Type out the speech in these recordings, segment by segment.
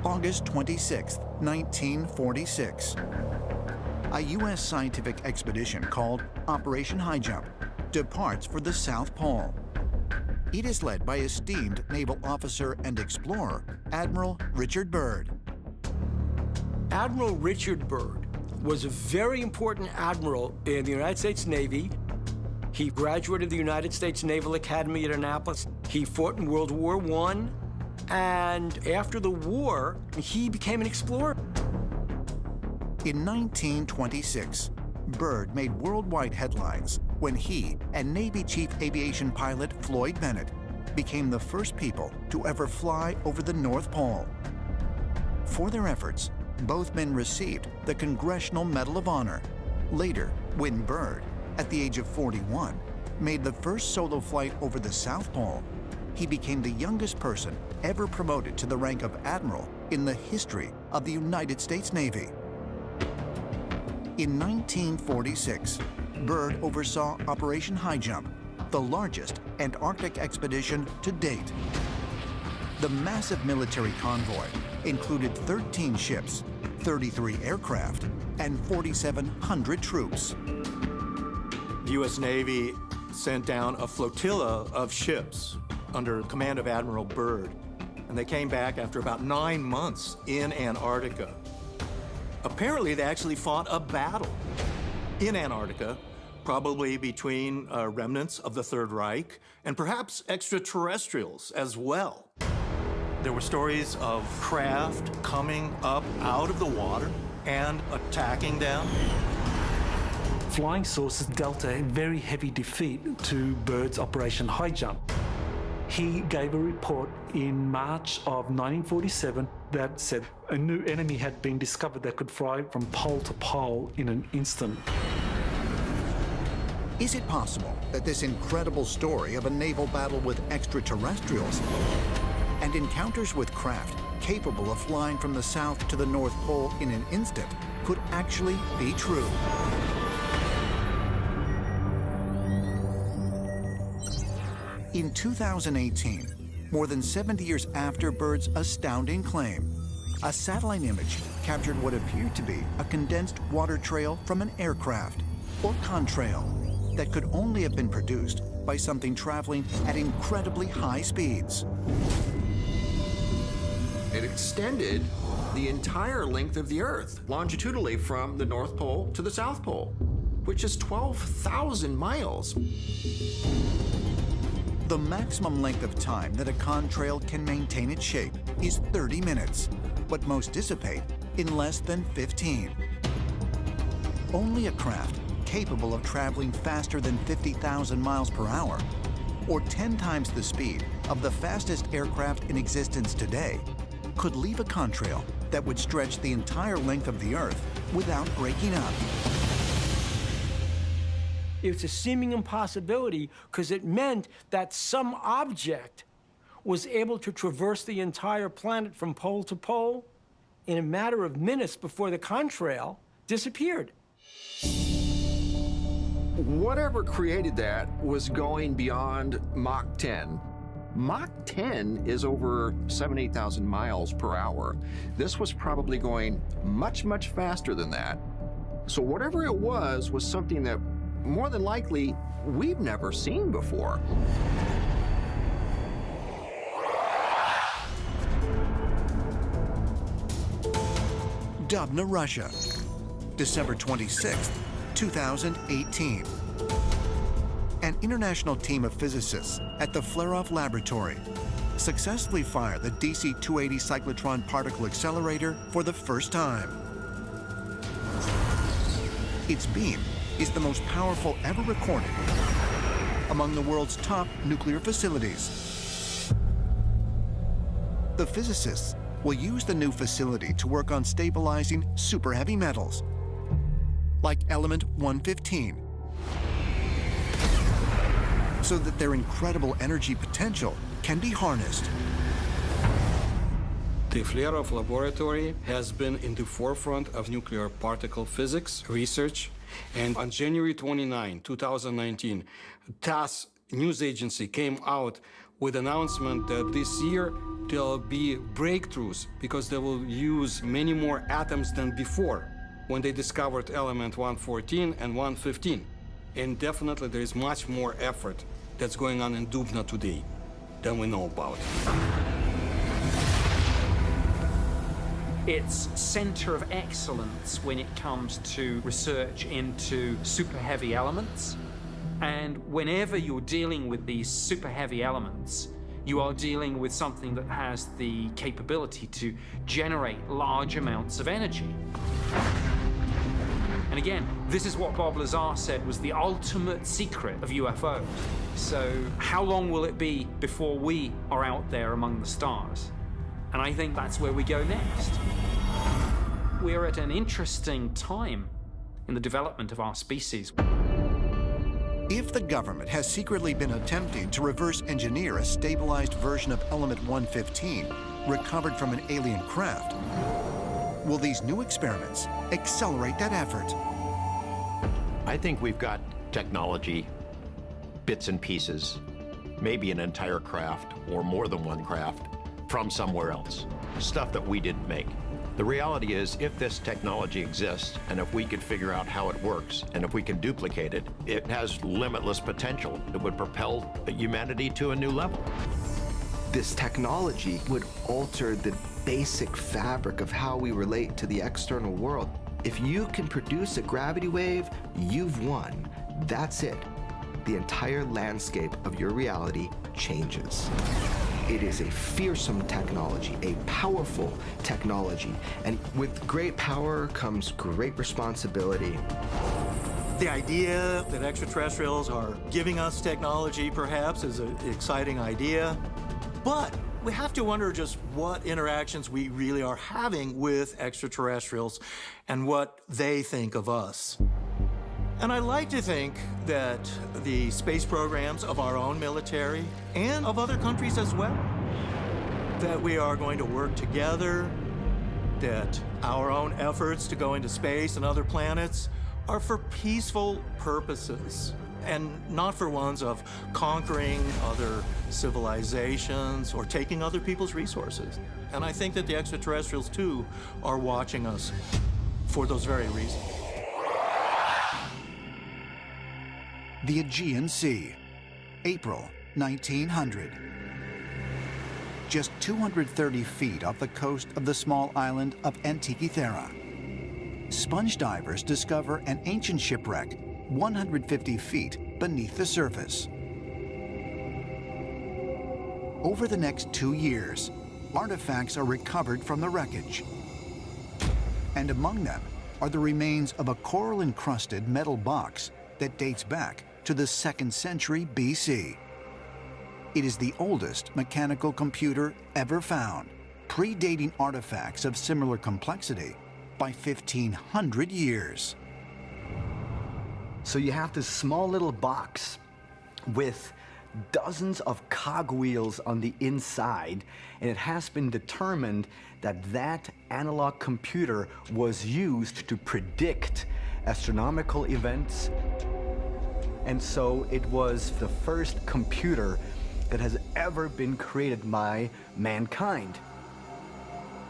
August 26, 1946. A U.S. scientific expedition called Operation High Jump departs for the South Pole. It is led by esteemed naval officer and explorer, Admiral Richard Byrd. Admiral Richard Byrd was a very important admiral in the United States Navy. He graduated the United States Naval Academy at Annapolis. He fought in World War I, and after the war, he became an explorer. In 1926, Byrd made worldwide headlines when he and Navy Chief Aviation Pilot Floyd Bennett became the first people to ever fly over the North Pole. For their efforts, both men received the Congressional Medal of Honor. Later, when Byrd, at the age of 41, made the first solo flight over the South Pole, he became the youngest person ever promoted to the rank of admiral in the history of the United States Navy. In 1946, Byrd oversaw Operation High Jump, the largest Antarctic expedition to date. The massive military convoy included 13 ships, 33 aircraft, and 4,700 troops. The U.S. Navy sent down a flotilla of ships under command of Admiral Byrd, and they came back after about 9 months in Antarctica. Apparently, they actually fought a battle in Antarctica, probably between remnants of the Third Reich and perhaps extraterrestrials as well. There were stories of craft coming up out of the water and attacking them. Flying saucers dealt a very heavy defeat to Byrd's Operation High Jump. He gave a report in March of 1947 that said a new enemy had been discovered that could fly from pole to pole in an instant. Is it possible that this incredible story of a naval battle with extraterrestrials and encounters with craft capable of flying from the South to the North Pole in an instant could actually be true? In 2018, more than 70 years after Byrd's astounding claim, a satellite image captured what appeared to be a condensed water trail from an aircraft, or contrail, that could only have been produced by something traveling at incredibly high speeds. It extended the entire length of the Earth, longitudinally from the North Pole to the South Pole, which is 12,000 miles. The maximum length of time that a contrail can maintain its shape is 30 minutes, but most dissipate in less than 15. Only a craft capable of traveling faster than 50,000 miles per hour, or 10 times the speed of the fastest aircraft in existence today, could leave a contrail that would stretch the entire length of the Earth without breaking up. It's a seeming impossibility because it meant that some object was able to traverse the entire planet from pole to pole in a matter of minutes before the contrail disappeared. Whatever created that was going beyond Mach 10. Mach 10 is over 8,000 miles per hour. This was probably going much, much faster than that. So whatever it was something that more than likely we've never seen before. Dubna, Russia, December 26, 2018. An international team of physicists at the Flerov Laboratory successfully fired the DC-280 cyclotron particle accelerator for the first time. Its beam is the most powerful ever recorded among the world's top nuclear facilities. The physicists will use the new facility to work on stabilizing super heavy metals, like element 115, so that their incredible energy potential can be harnessed. The Flerov Laboratory has been in the forefront of nuclear particle physics research, and on January 29, 2019, TASS news agency came out with announcement that this year there'll be breakthroughs because they will use many more atoms than before when they discovered element 114 and 115. And definitely there is much more effort that's going on in Dubna today than we know about. It's center of excellence when it comes to research into super heavy elements. And whenever you're dealing with these super heavy elements, you are dealing with something that has the capability to generate large amounts of energy. And again, this is what Bob Lazar said was the ultimate secret of UFOs. So how long will it be before we are out there among the stars? And I think that's where we go next. We're at an interesting time in the development of our species. If the government has secretly been attempting to reverse engineer a stabilized version of element 115 recovered from an alien craft, will these new experiments accelerate that effort? I think we've got technology, bits and pieces, maybe an entire craft or more than one craft from somewhere else, stuff that we didn't make. The reality is, if this technology exists, and if we could figure out how it works, and if we can duplicate it, it has limitless potential. It would propel humanity to a new level. This technology would alter the basic fabric of how we relate to the external world. If you can produce a gravity wave, you've won. That's it. The entire landscape of your reality changes. It is a fearsome technology, a powerful technology, and with great power comes great responsibility. The idea that extraterrestrials are giving us technology, perhaps, is an exciting idea, but we have to wonder just what interactions we really are having with extraterrestrials and what they think of us. And I like to think that the space programs of our own military and of other countries as well, that we are going to work together, that our own efforts to go into space and other planets are for peaceful purposes and not for ones of conquering other civilizations or taking other people's resources. And I think that the extraterrestrials, too, are watching us for those very reasons. The Aegean Sea, April 1900. Just 230 feet off the coast of the small island of Antikythera, sponge divers discover an ancient shipwreck 150 feet beneath the surface. Over the next 2 years, artifacts are recovered from the wreckage. And among them are the remains of a coral-encrusted metal box that dates back to the 2nd century BC. It is the oldest mechanical computer ever found, predating artifacts of similar complexity by 1,500 years. So you have this small little box with dozens of cogwheels on the inside, and it has been determined that that analog computer was used to predict astronomical events. And so it was the first computer that has ever been created by mankind.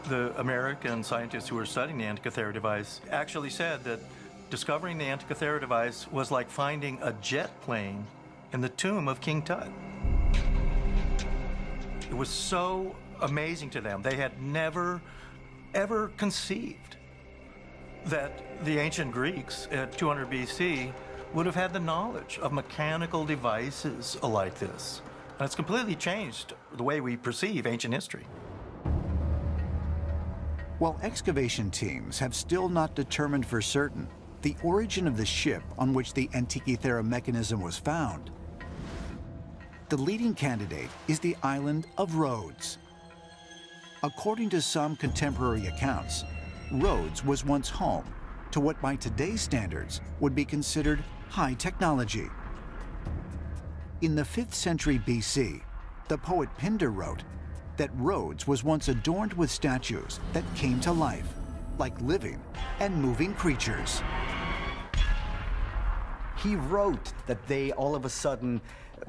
The American scientists who were studying the Antikythera device actually said that discovering the Antikythera device was like finding a jet plane in the tomb of King Tut. It was so amazing to them. They had never, ever conceived that the ancient Greeks at 200 BC would have had the knowledge of mechanical devices like this. And it's completely changed the way we perceive ancient history. While excavation teams have still not determined for certain the origin of the ship on which the Antikythera mechanism was found, the leading candidate is the island of Rhodes. According to some contemporary accounts, Rhodes was once home to what by today's standards would be considered high technology. In the 5th century BC, the poet Pindar wrote that Rhodes was once adorned with statues that came to life, like living and moving creatures. He wrote that they all of a sudden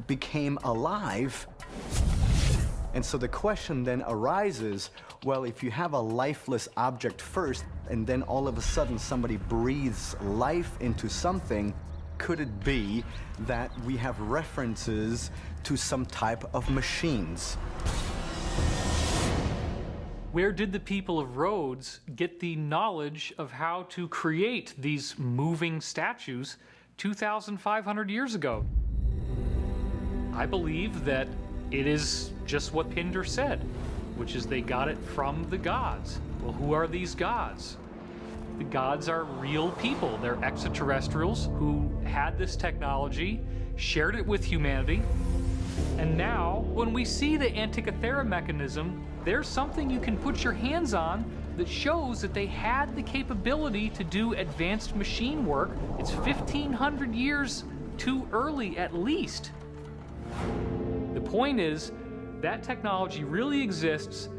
became alive And so the question then arises, well, if you have a lifeless object first, and then all of a sudden somebody breathes life into something, could it be that we have references to some type of machines? Where did the people of Rhodes get the knowledge of how to create these moving statues 2,500 years ago? I believe that it is just what Pindar said, which is they got it from the gods. Well, who are these gods? The gods are real people. They're extraterrestrials who had this technology, shared it with humanity, and now, when we see the Antikythera mechanism, there's something you can put your hands on that shows that they had the capability to do advanced machine work. It's 1,500 years too early at least. The point is, that technology really exists,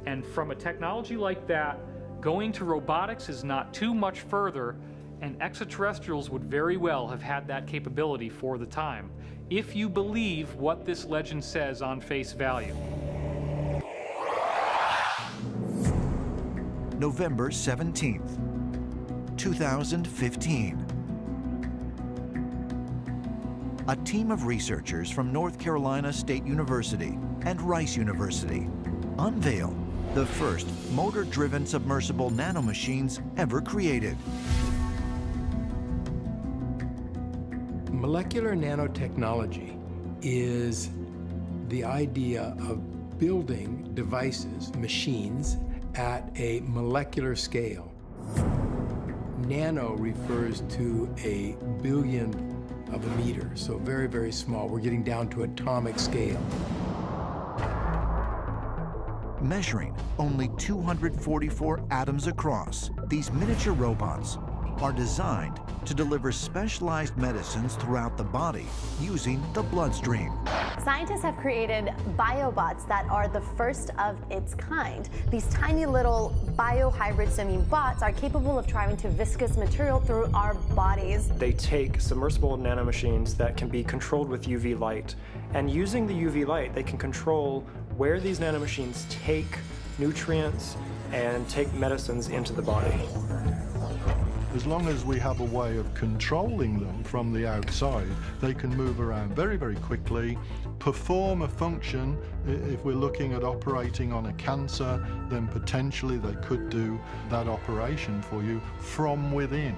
and from a technology like that, going to robotics is not too much further, and extraterrestrials would very well have had that capability for the time, if you believe what this legend says on face value. November 17th, 2015. A team of researchers from North Carolina State University and Rice University unveil the first motor-driven submersible nanomachines ever created. Molecular nanotechnology is the idea of building devices, machines, at a molecular scale. Nano refers to a billionth of a meter, so very, very small. We're getting down to atomic scale. Measuring only 244 atoms across, these miniature robots are designed to deliver specialized medicines throughout the body using the bloodstream. Scientists have created biobots that are the first of its kind. These tiny little biohybrids, I mean bots, are capable of traveling to viscous material through our bodies. They take submersible nanomachines that can be controlled with UV light, and using the UV light, they can control where these nanomachines take nutrients and take medicines into the body. As long as we have a way of controlling them from the outside, they can move around very, very quickly, perform a function. If we're looking at operating on a cancer, then potentially they could do that operation for you from within.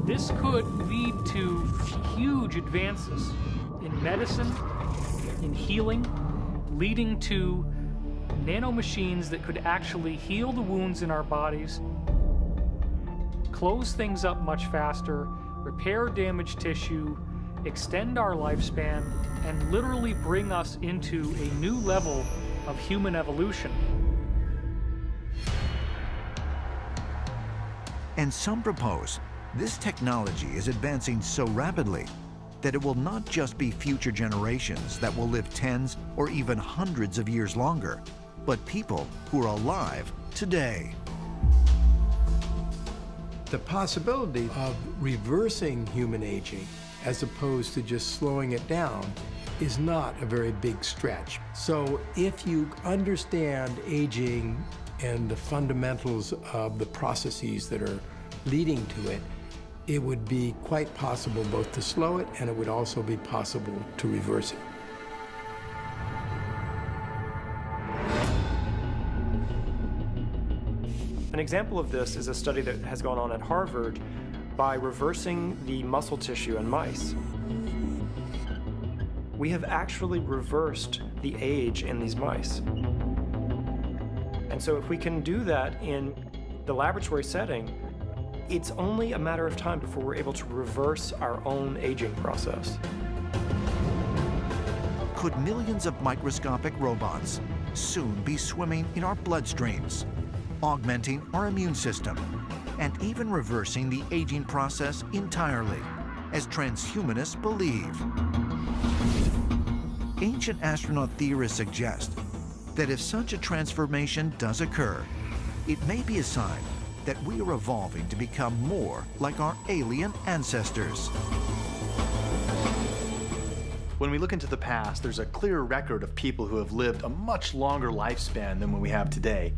This could lead to huge advances in medicine, in healing, leading to nanomachines that could actually heal the wounds in our bodies, close things up much faster, repair damaged tissue, extend our lifespan, and literally bring us into a new level of human evolution. And some propose this technology is advancing so rapidly that it will not just be future generations that will live tens or even hundreds of years longer, but people who are alive today. The possibility of reversing human aging as opposed to just slowing it down is not a very big stretch. So if you understand aging and the fundamentals of the processes that are leading to it, it would be quite possible both to slow it, and it would also be possible to reverse it. An example of this is a study that has gone on at Harvard by reversing the muscle tissue in mice. We have actually reversed the age in these mice. And so if we can do that in the laboratory setting, it's only a matter of time before we're able to reverse our own aging process. Could millions of microscopic robots soon be swimming in our bloodstreams, augmenting our immune system, and even reversing the aging process entirely, as transhumanists believe? Ancient astronaut theorists suggest that if such a transformation does occur, it may be a sign that we are evolving to become more like our alien ancestors. When we look into the past, there's a clear record of people who have lived a much longer lifespan than what we have today.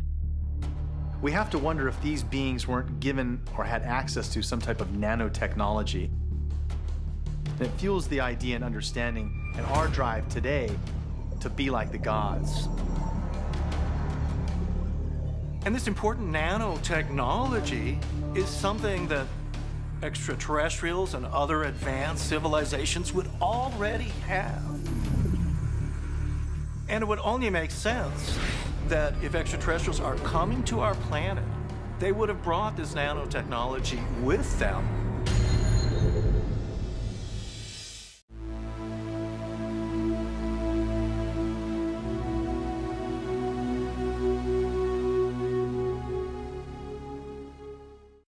We have to wonder if these beings weren't given or had access to some type of nanotechnology. And it fuels the idea and understanding and our drive today to be like the gods. And this important nanotechnology is something that extraterrestrials and other advanced civilizations would already have. And it would only make sense that if extraterrestrials are coming to our planet, they would have brought this nanotechnology with them